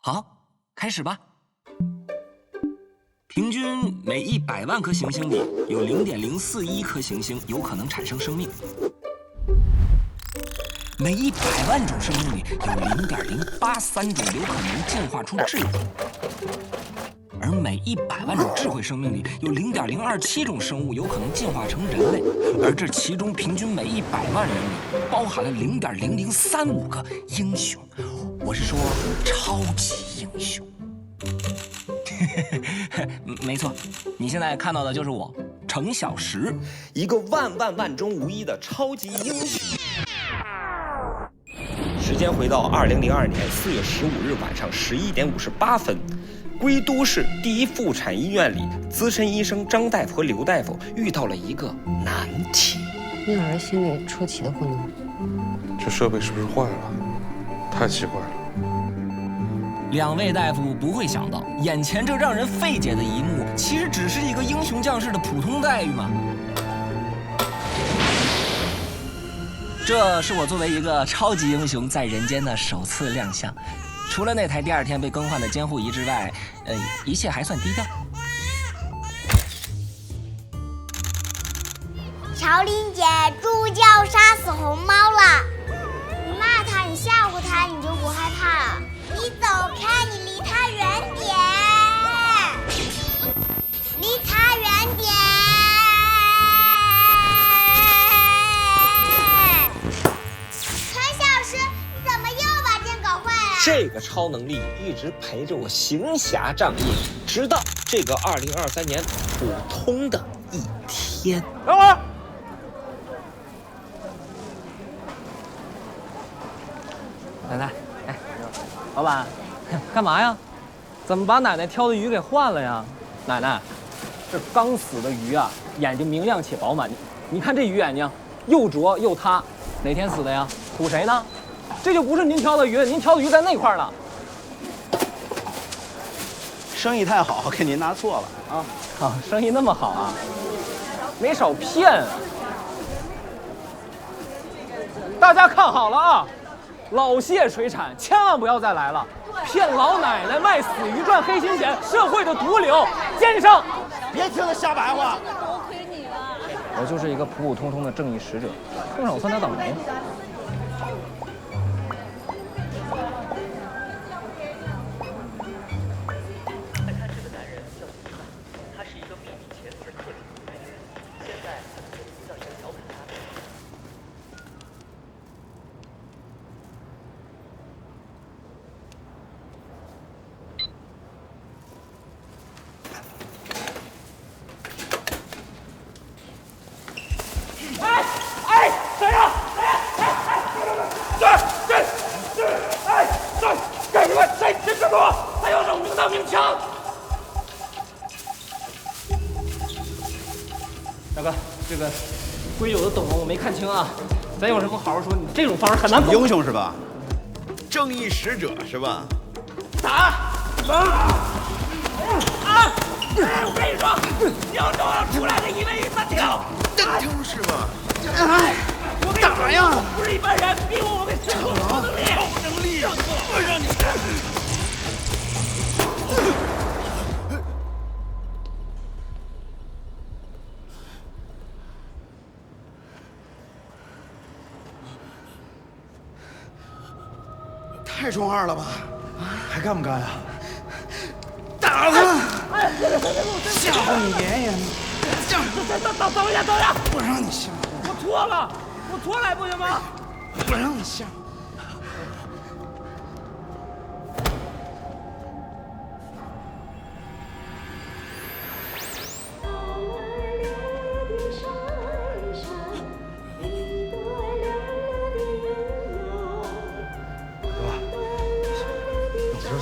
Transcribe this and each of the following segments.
好，开始吧。平均每100万颗行星里有0.041颗行星有可能产生生命，每100万种生命里有0.083种有可能进化出智慧，而每100万种智慧生命里有0.027种生物有可能进化成人类，而这其中平均每100万人里包含了0.0035个英雄，我是说超级英雄。没错，你现在看到的就是我，程小时，一个万中无一的超级英雄。时间回到2002年4月15日晚上11点58分，归都市第一妇产医院里，资深医生张大夫和刘大夫遇到了一个难题。你老人心里出奇的慌乱，这设备是不是坏了？太奇怪了。两位大夫不会想到，眼前这让人费解的一幕，其实只是一个英雄将士的普通待遇嘛。这是我作为一个超级英雄在人间的首次亮相，除了那台第2天被更换的监护仪之外，一切还算低调。乔琳姐，猪叫杀死红猫了！你骂他，你吓唬他，你就不害怕了。你走开，你离他远点，离他远点。程小时，你怎么又把剑搞坏了？这个超能力一直陪着我行侠仗义，直到这个2023年普通的一天。等会儿。奶奶，哎，老板，干嘛呀？怎么把奶奶挑的鱼给换了呀？奶奶，这刚死的鱼啊，眼睛明亮且饱满。你看这鱼眼睛，又浊又塌，哪天死的呀？唬谁呢？这就不是您挑的鱼，您挑的鱼在那块儿了。生意太好，给您拿错了啊！好，生意那么好啊，没少骗啊！大家看好了啊！老谢水产千万不要再来了，骗老奶奶卖死鱼赚黑心钱，社会的毒瘤，奸商！别听他瞎白话。多亏你了。我就是一个普普通通的正义使者，碰上我算他倒霉。大哥，这个规有的懂，我没看清啊，咱有什么好好说。你这种方式很难。英雄是吧？正义使者是吧？打！我跟你说，扬州要出来的1位3条。单挑是吧？我跟你打呀！不是一般人，逼我给超能力，超能力，我让你看。太中二了吧？还干不干呀？打他！吓唬你爷爷！等一下！不让你吓唬！我脱了，我脱来不行吗？不让你吓唬！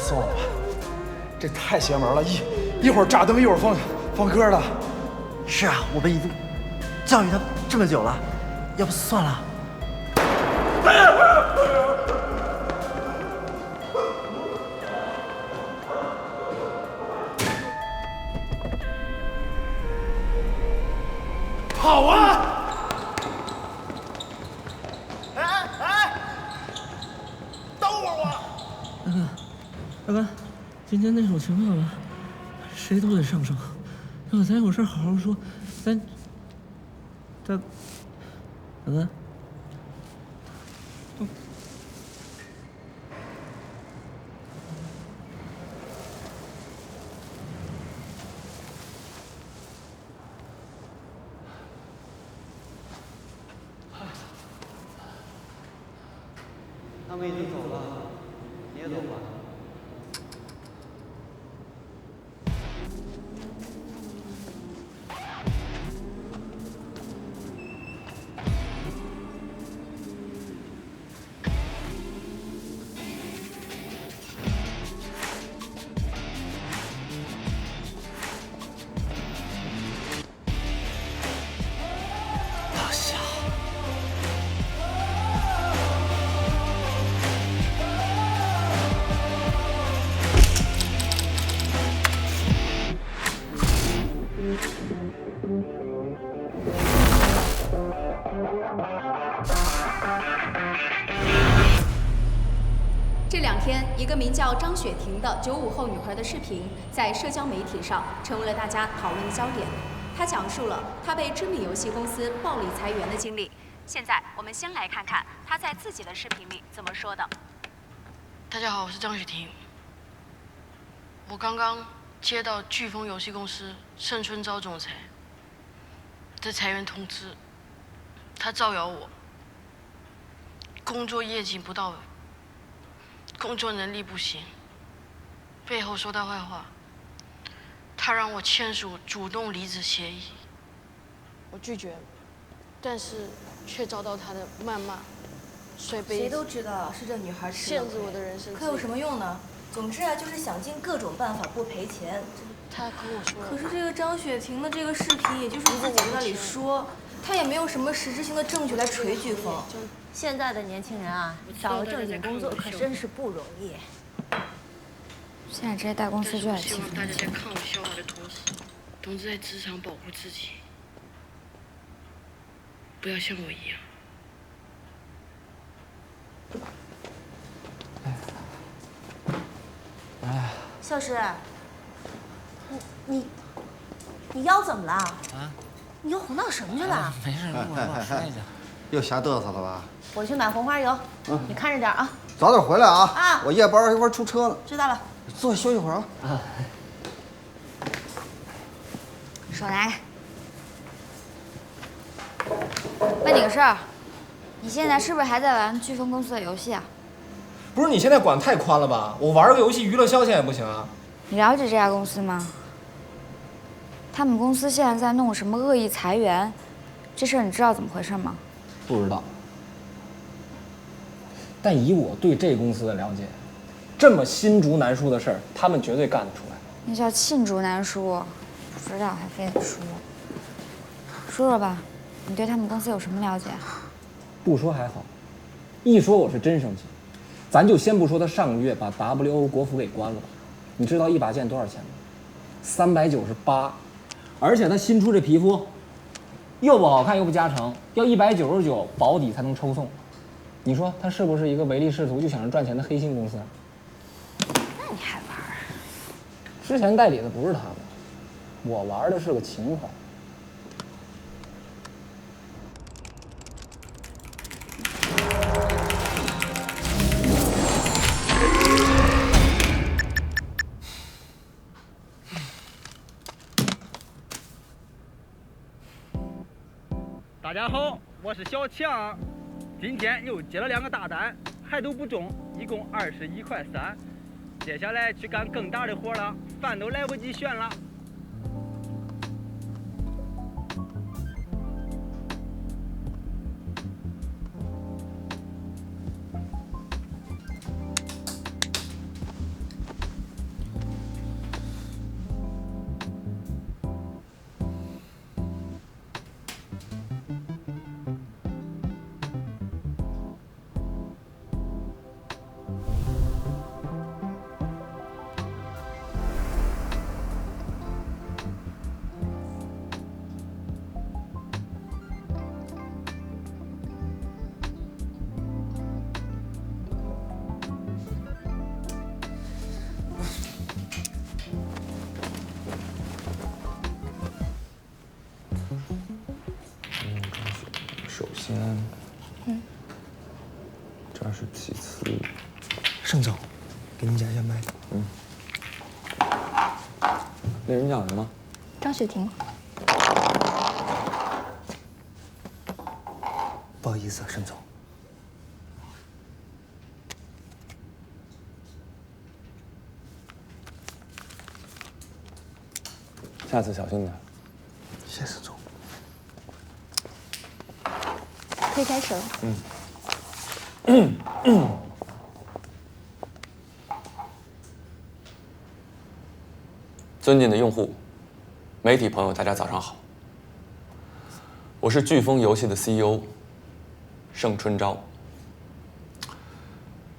送了吧，这太邪门了！一会儿炸灯，一会儿放歌的。是啊，我们已经教育他这么久了，要不算了。好啊！等会儿我。大哥，今天那种情况吧，谁都得上升。要咱有事好好说，咱大哥。他们已经走了，你也走吧。老小。这2天，一个名叫张雪婷的95后女孩的视频在社交媒体上成为了大家讨论的焦点。她讲述了她被知名游戏公司暴力裁员的经历。现在，我们先来看看她在自己的视频里怎么说的。大家好，我是张雪婷。我刚刚接到飓风游戏公司盛春昭总裁的裁员通知，他造谣我工作业绩不到位，工作能力不行，背后说他坏话。他让我签署主动离职协议，我拒绝了，但是却遭到他的谩骂、摔杯子。谁都知道是这女孩限制我的人生，可有什么用呢？总之啊，就是想尽各种办法不赔钱。他跟我说了。可是这个张雪婷的这个视频，也就是自己在那里说，她也没有什么实质性的证据来锤飓风。现在的年轻人啊，找个正经工作可真是不容易。现在这些大公司就爱欺负希望大家在看我笑话的同时，懂得在职场保护自己，不要像我一样。孝师，你腰怎么了？啊？你又红到什么去了？没事，我摔一下。又瞎嘚瑟了吧？我去买红花油，你看着点啊。早点回来啊！啊，我夜班一会儿出车了。知道了。坐下休息会儿啊。啊。手拿开。问你个事儿，你现在是不是还在玩飓风公司的游戏啊？不是，你现在管太宽了吧？我玩个游戏娱乐消遣也不行啊？你了解这家公司吗？他们公司现在在弄什么恶意裁员，这事儿你知道怎么回事吗？不知道。但以我对这公司的了解，这么罄竹难书的事儿，他们绝对干得出来。那叫罄竹难书，不知道还非得说。说说吧，你对他们公司有什么了解？不说还好，一说我是真生气。咱就先不说他上个月把 WO 国服给关了吧，你知道一把剑多少钱吗？398，而且他新出这皮肤，又不好看又不加成，要199保底才能抽送。你说他是不是一个唯利是图就想着赚钱的黑心公司？那你还玩？之前代理的不是他们，我玩的是个情怀。大家好，我是小强，今天又接了2个大单，还都不中，一共21.3块。接下来去干更大的活了，饭都来不及选了。先，这是其次。盛总，给您加一下麦。那人叫什么？张雪婷。不好意思啊，盛总。下次小心点。谢谢总。可以开始了。尊敬的用户、媒体朋友，大家早上好。我是飓风游戏的 CEO 盛春昭。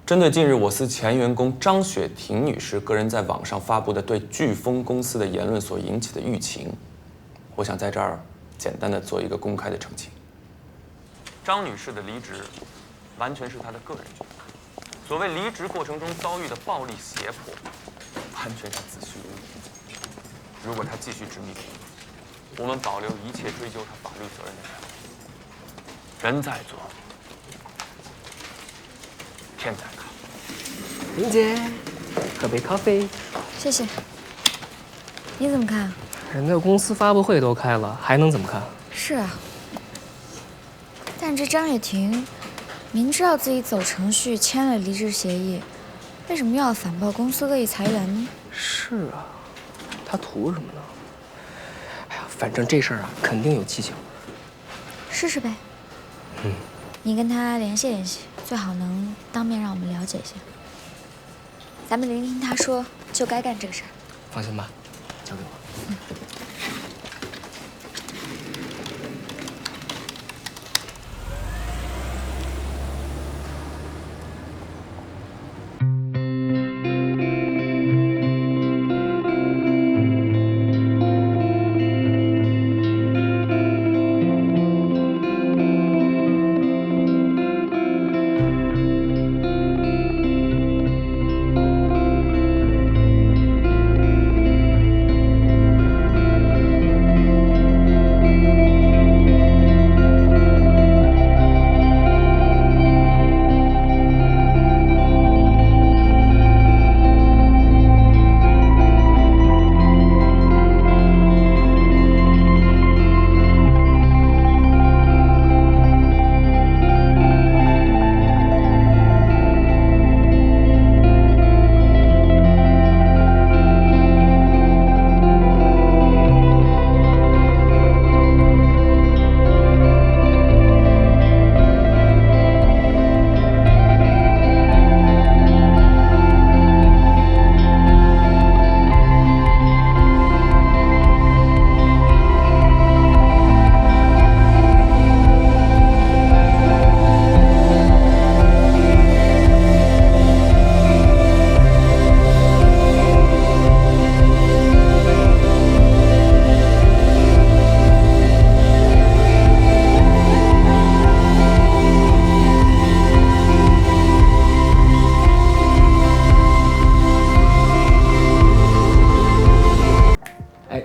针对近日我司前员工张雪婷女士个人在网上发布的对飓风公司的言论所引起的舆情，我想在这儿简单的做一个公开的澄清。张女士的离职，完全是她的个人决定。所谓离职过程中遭遇的暴力胁迫，完全是子虚乌有。如果她继续执迷不悟，我们保留一切追究她法律责任的权利。人在做，天在看。林姐，喝杯咖啡。谢谢。你怎么看？人家公司发布会都开了，还能怎么看？是啊。但这张雪婷，明知道自己走程序签了离职协议，为什么又要反曝公司恶意裁员呢？是啊，他图什么呢？哎呀，反正这事儿啊，肯定有蹊跷。试试呗。你跟他联系联系，最好能当面让我们了解一下。咱们聆听他说，就该干这个事儿。放心吧，交给我。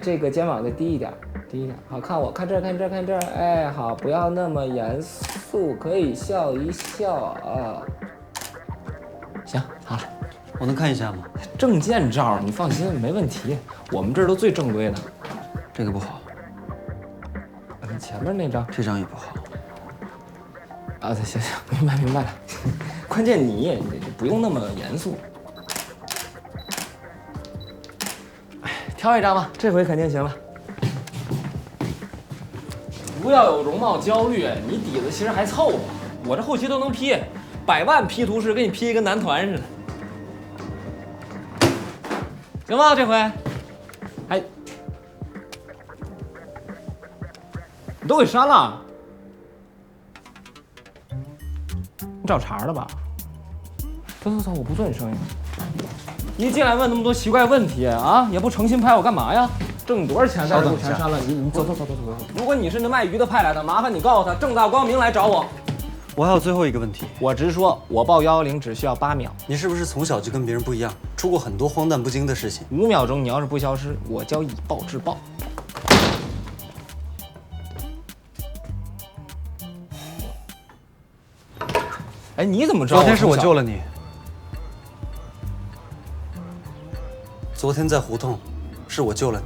这个肩膀再低一点，低一点。好，看我，看这儿，看这儿，看这儿。哎，好，不要那么严肃，可以笑一笑啊。行，好了，我能看一下吗？证件照，你放心，没问题。我们这儿都最正规的。这个不好。前面那张，这张也不好。啊，行行，明白明白了。关键你不用那么严肃。挑一张吧，这回肯定行了。不要有容貌焦虑，你底子其实还凑合，我这后期都能 P， 100万 P 图师给你 P 一跟男团似的，行吗？这回，还你都给删了，你找茬了吧？走，我不做你生意。一进来问那么多奇怪问题啊，也不诚心拍我干嘛呀？挣你多少钱在这全删了？你走。如果你是那卖鱼的派来的，麻烦你告诉他正大光明来找我。我还有最后一个问题，我直说，我报110只需要8秒。你是不是从小就跟别人不一样，出过很多荒诞不经的事情？5秒钟，你要是不消失，我将以暴制暴。哎，你怎么知道？昨天是我救了你。昨天在胡同，是我救了你。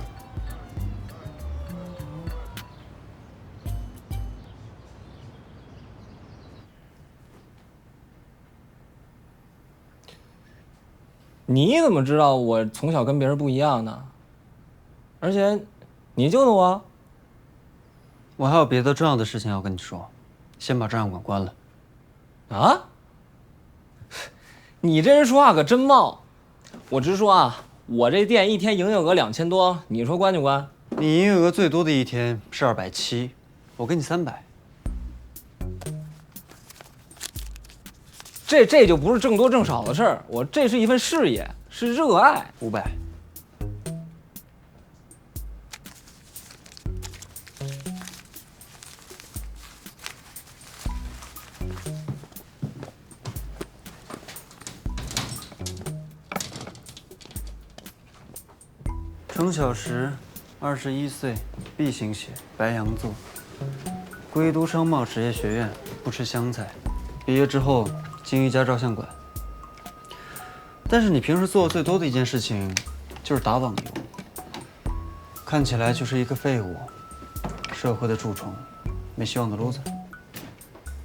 你怎么知道我从小跟别人不一样呢？而且，你救的我。我还有别的重要的事情要跟你说，先把照相馆关了。啊？你这人说话可真冒。我直说啊，我这店一天营业额2000多，你说关就关？你营业额最多的一天是270，我给你300。这就不是挣多挣少的事儿，我这是一份事业，是热爱。500。程小时，21岁，B 型血，白羊座，归都商贸实业学院，不吃香菜。毕业之后经营一家照相馆。但是你平时做的最多的一件事情就是打网游，看起来就是一个废物，社会的蛀虫，没希望的 loser。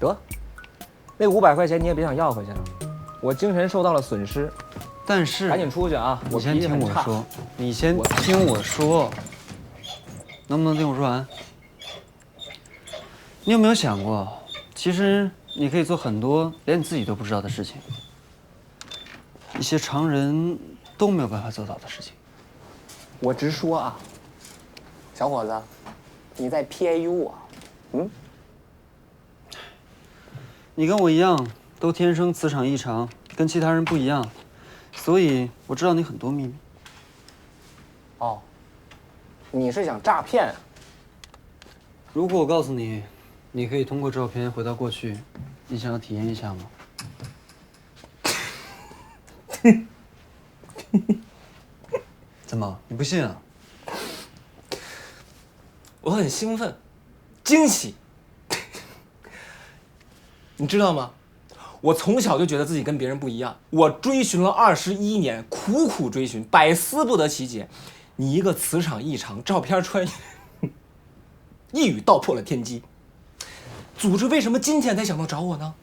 得，那500块钱你也别想要回去了，我精神受到了损失。但是赶紧出去啊！你先听我说，你先听我说，能不能听我说完？你有没有想过，其实你可以做很多连你自己都不知道的事情，一些常人都没有办法做到的事情。我直说啊，小伙子，你在 PAU 我，你跟我一样，都天生磁场异常，跟其他人不一样，所以我知道你很多秘密。哦，你是想诈骗啊？如果我告诉你，你可以通过照片回到过去，你想要体验一下吗？怎么，你不信啊？我很兴奋，惊喜。你知道吗？我从小就觉得自己跟别人不一样，我追寻了21年，苦苦追寻，百思不得其解。你一个磁场异常，照片穿越，一语道破了天机。组织为什么今天才想到找我呢？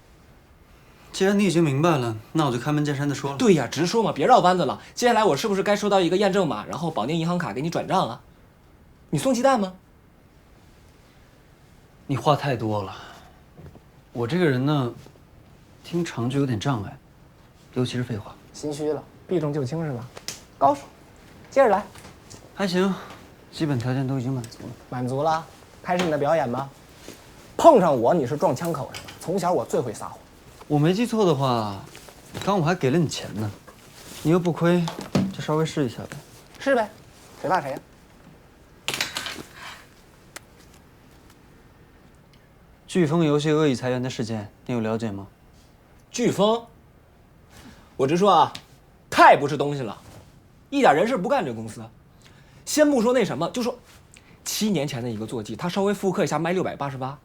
既然你已经明白了，那我就开门见山的说了。对呀，直说嘛，别绕弯子了。接下来我是不是该收到一个验证码，然后保定银行卡给你转账啊？你送鸡蛋吗？你话太多了。我这个人呢，听长句有点障碍，尤其是废话。心虚了，避重就轻是吧？高手，接着来。还行，基本条件都已经满足了。满足了，开始你的表演吧。碰上我你是撞枪口是吧？从小我最会撒谎。我没记错的话，刚我还给了你钱呢，你又不亏，就稍微试一下呗。是呗，谁怕谁呀？飓风游戏恶意裁员的事件，你有了解吗？飓风，我直说啊，太不是东西了，一点人事不干这公司。先不说那什么，就说7年前的一个坐骑，他稍微复刻一下卖688，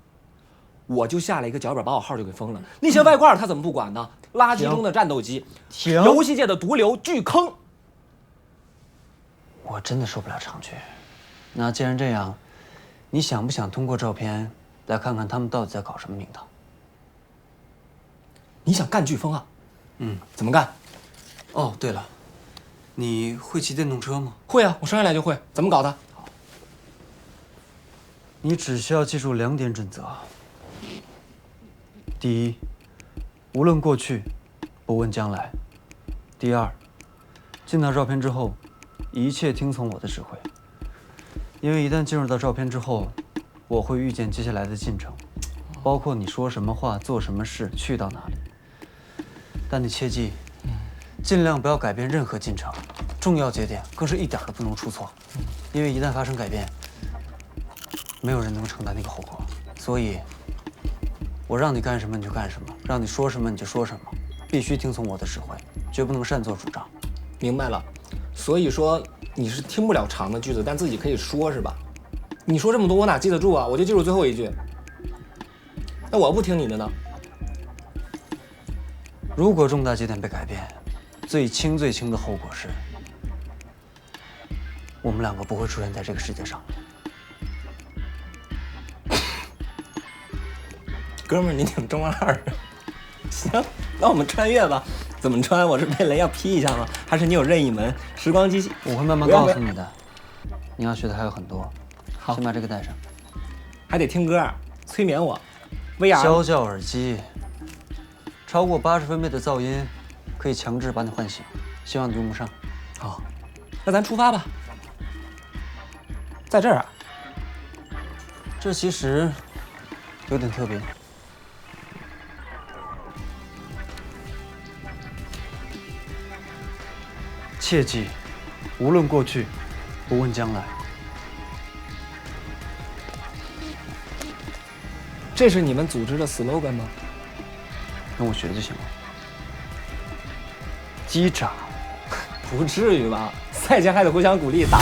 我就下了一个脚本，把我号就给封了。那些外挂他怎么不管呢？垃圾中的战斗机，游戏界的毒瘤，巨坑。我真的受不了长句。那既然这样，你想不想通过照片来看看他们到底在搞什么名堂？你想干飓风啊？怎么干？哦，对了，你会骑电动车吗？会啊，我生下来就会。怎么搞的？你只需要记住2点准则。第一，无论过去，不问将来。第二，进到照片之后，一切听从我的指挥。因为一旦进入到照片之后，我会预见接下来的进程，包括你说什么话、做什么事、去到哪里。但你切记，尽量不要改变任何进程，重要节点更是一点都不能出错。因为一旦发生改变，没有人能承担那个后果。所以，我让你干什么你就干什么，让你说什么你就说什么，必须听从我的指挥，绝不能擅作主张。明白了。所以说你是听不了长的句子，但自己可以说是吧？你说这么多我哪记得住啊？我就记住最后一句。那我不听你的呢？如果重大节点被改变，最轻的后果是，我们两个不会出现在这个世界上。哥们儿，你挺中二的。行，那我们穿越吧。怎么穿？我是被雷要劈一下吗？还是你有任意门、时光机器？我会慢慢告诉你的。你要学的还有很多。好，先把这个带上。还得听歌，催眠我。VR。消叫耳机。超过80分贝的噪音，可以强制把你唤醒。希望你用不上。好，那咱出发吧。在这儿啊？这其实有点特别。切记，无论过去，不问将来。这是你们组织的 slogan 吗？跟我学就行了。击掌，不至于吧？赛前还得互相鼓励打。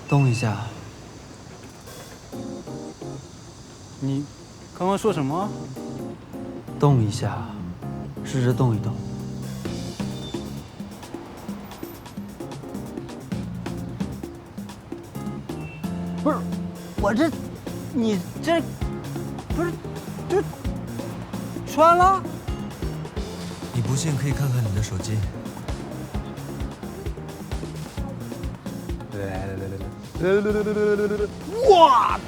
动一下。你刚刚说什么？动一下，试着动一动。不是，我这，你这，不是，这穿了？你不信可以看看你的手机。哇！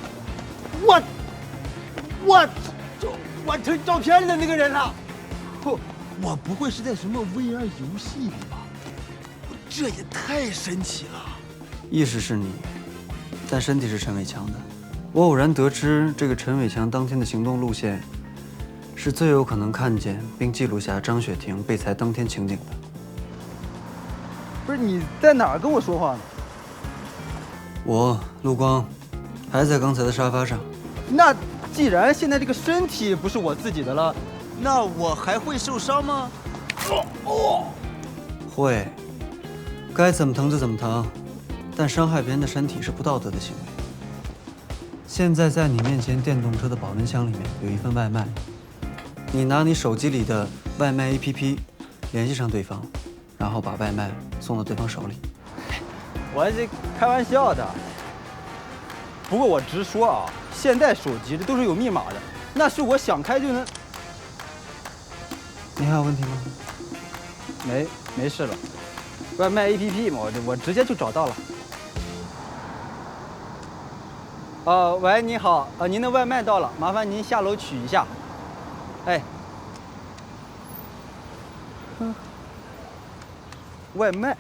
我成照片里的那个人了。我不会是在什么 VR 游戏里吧？这也太神奇了！意识是你，但身体是陈伟强的。我偶然得知，这个陈伟强当天的行动路线，是最有可能看见并记录下张雪婷被裁当天情景的。不是你在哪儿跟我说话呢？我陆光，还在刚才的沙发上。那既然现在这个身体不是我自己的了，那我还会受伤吗？会，该怎么疼就怎么疼，但伤害别人的身体是不道德的行为。现在在你面前电动车的保温箱里面有一份外卖，你拿你手机里的外卖 APP 联系上对方，然后把外卖送到对方手里。我这开玩笑的。不过我直说啊，现在手机这都是有密码的，那是我想开就能。你还有问题吗？没事了，外卖 APP 嘛，我直接就找到了。喂，你好，您的外卖到了，麻烦您下楼取一下。哎，外卖。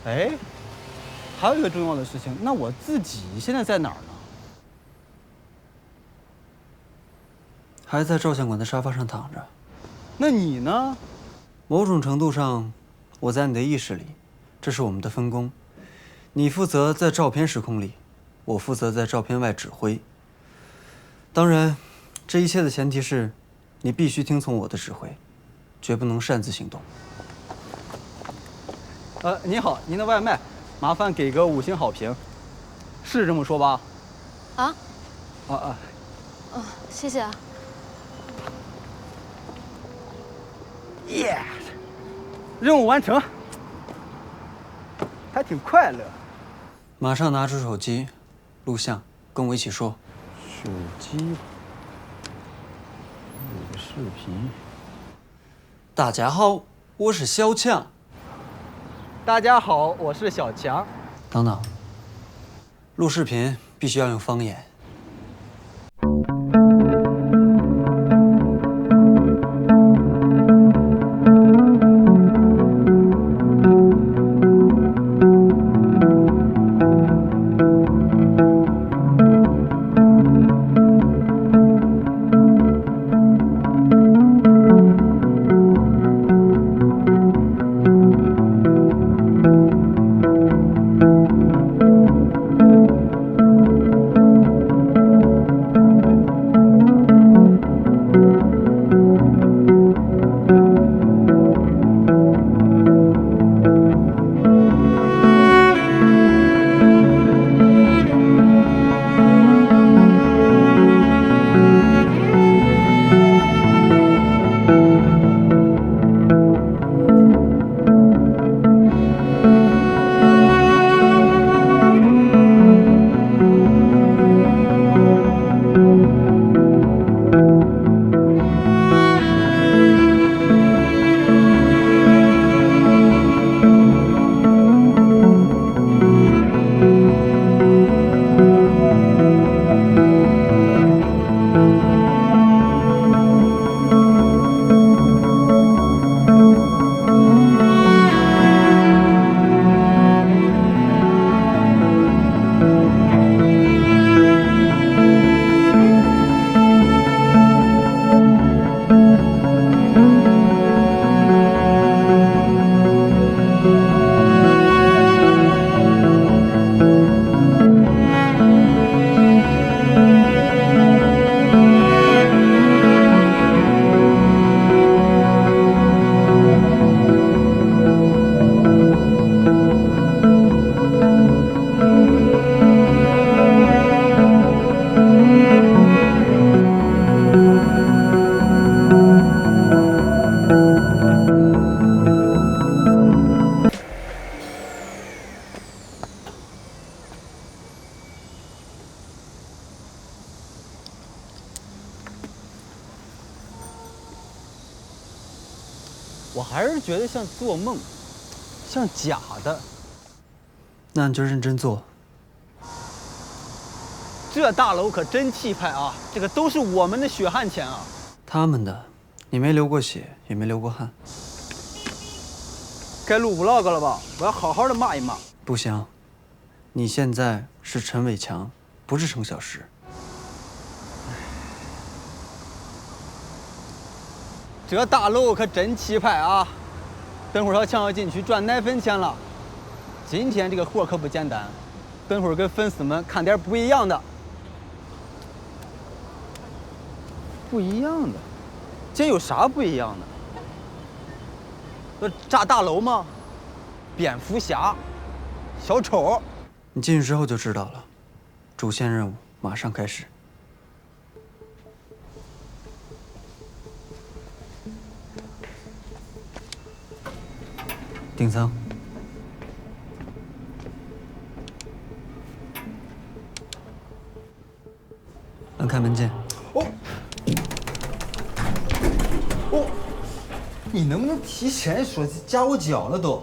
哎，还有一个重要的事情，那我自己现在在哪儿呢？还在照相馆的沙发上躺着。那你呢？某种程度上，我在你的意识里，这是我们的分工。你负责在照片时空里，我负责在照片外指挥。当然，这一切的前提是，你必须听从我的指挥，绝不能擅自行动。您好，您的外卖，麻烦给个5星好评，是这么说吧？啊？哦，谢谢啊。耶，任务完成，还挺快乐。马上拿出手机，录像，跟我一起说。手机，录视频。大家好，我是小强。大家好，我是小强。等等，录视频必须要用方言。我还是觉得像做梦，像假的。那你就认真做。这大楼可真气派啊！这个都是我们的血汗钱啊！他们的，你没流过血，也没流过汗。该录 vlog 了吧？我要好好的骂一骂。不行，你现在是陈伟强，不是程小时。这大楼可真气派啊！等会儿小强要进去赚奶粉钱了。今天这个活可不简单，等会儿给粉丝们看点不一样的。不一样的？今天有啥不一样的？炸大楼吗？蝙蝠侠、小丑。你进去之后就知道了。主线任务马上开始。顶层。按开门键。哦，你能不能提前说夹我脚了都？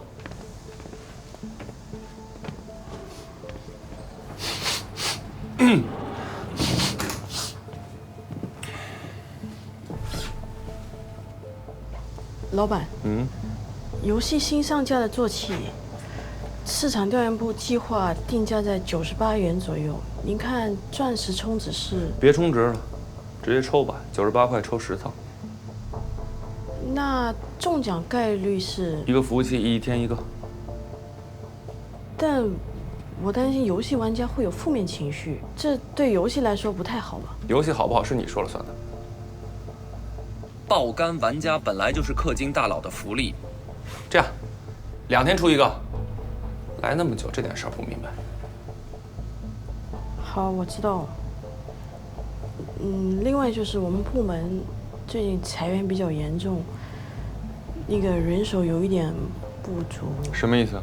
老板，游戏新上架的坐骑，市场调研部计划定价在98元左右。您看钻石充值是？别充值了，直接抽吧，98块抽10套。那中奖概率是？一个服务器1天1个。但我担心游戏玩家会有负面情绪，这对游戏来说不太好吧？游戏好不好是你说了算的。爆肝玩家本来就是氪金大佬的福利。这样，2天出1个。来那么久，这点事儿不明白？好，我知道。另外就是我们部门最近裁员比较严重，那个人手有一点不足。什么意思？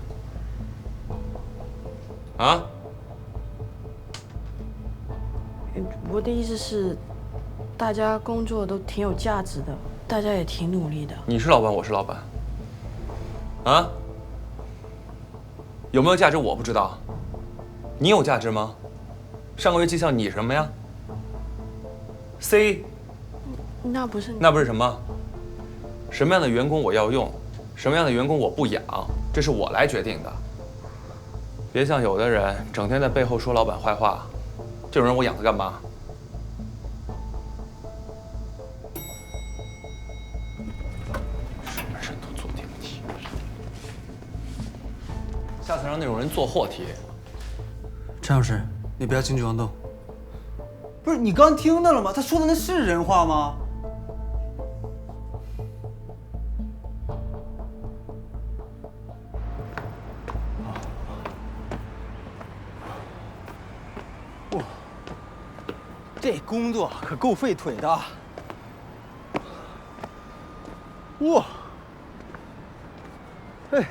啊？我的意思是，大家工作都挺有价值的，大家也挺努力的。你是老板，我是老板，啊？有没有价值我不知道，你有价值吗？上个月绩效你什么呀 ？C。那不是什么？什么样的员工我要用，什么样的员工我不养，这是我来决定的。别像有的人整天在背后说老板坏话，这种人我养他干嘛？什么人都做电梯，下次让那种人做货梯。陈老师，你不要轻举妄动。不是你刚听到了吗？他说的那是人话吗？哇，这工作可够费腿的。哇，哎，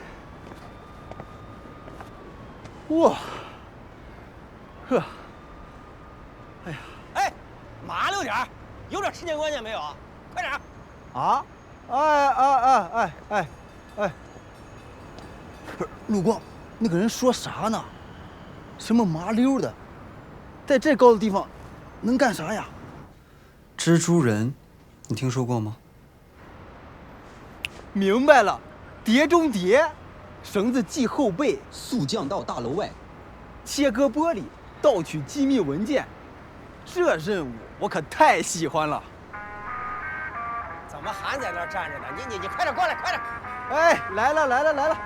哇，呵。哎呀，哎，麻溜点儿，有点时间观念没有啊？快点儿！啊！哎！不是陆光，那个人说啥呢？什么麻溜的，在这高的地方，能干啥呀？蜘蛛人，你听说过吗？明白了，碟中谍，绳子系后背，速降到大楼外，切割玻璃，盗取机密文件。这任务我可太喜欢了。怎么还在那儿站着呢？你快点过来，快点！哎，来了。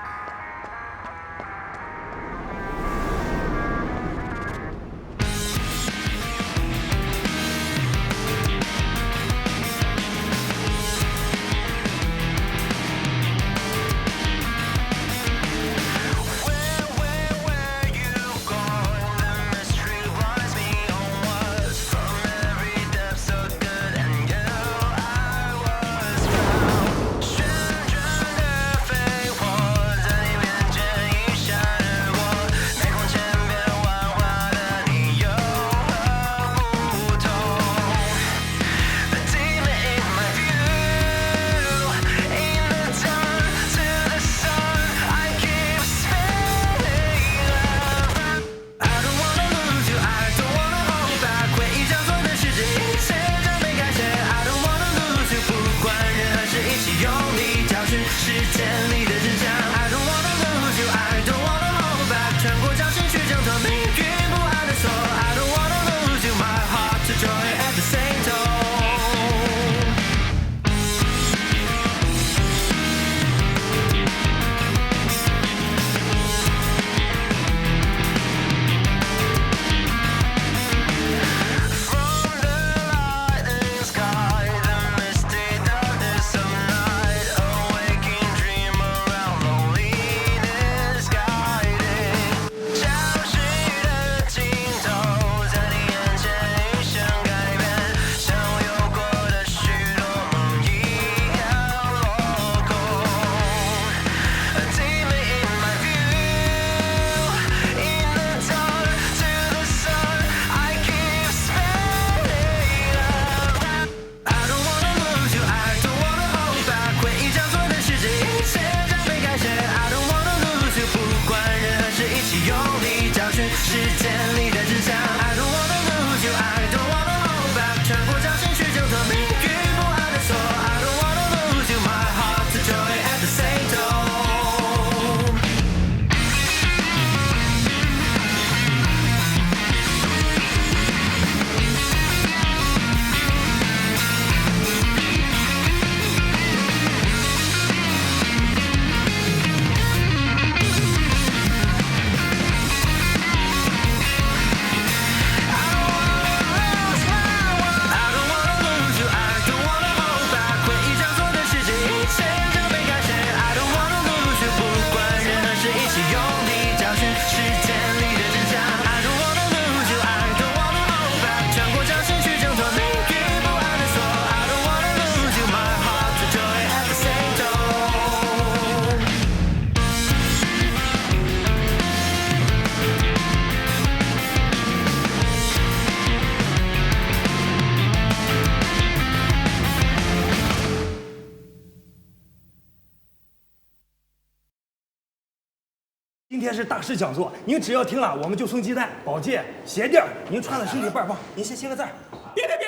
天是大师讲座，您只要听了，我们就送鸡蛋、宝剑、鞋垫，您穿的身体倍儿棒。您先写个字儿。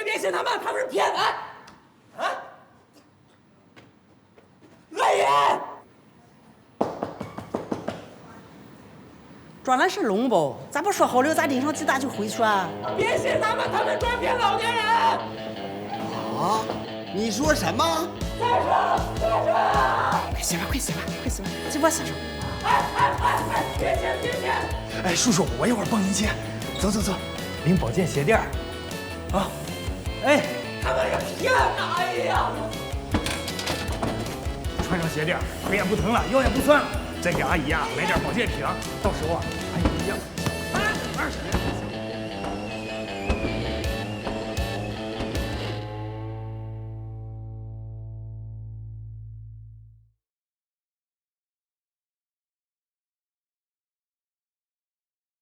别信他们，他们是骗子！啊！来人！装的是龙包，咋不说好了，咋拎上鸡蛋就回去啊？别信他们，他们专骗老年人！啊？你说什么？再说！快写吧，快写吧，快写吧，这我写上。别写！哎，叔叔，我一会儿帮您签。走，拎宝剑鞋垫啊！哎，他们是骗子！哎呀！穿上鞋垫，腿也不疼了，腰也不酸了。再给阿姨啊买点保健品，到时候啊，阿姨一样。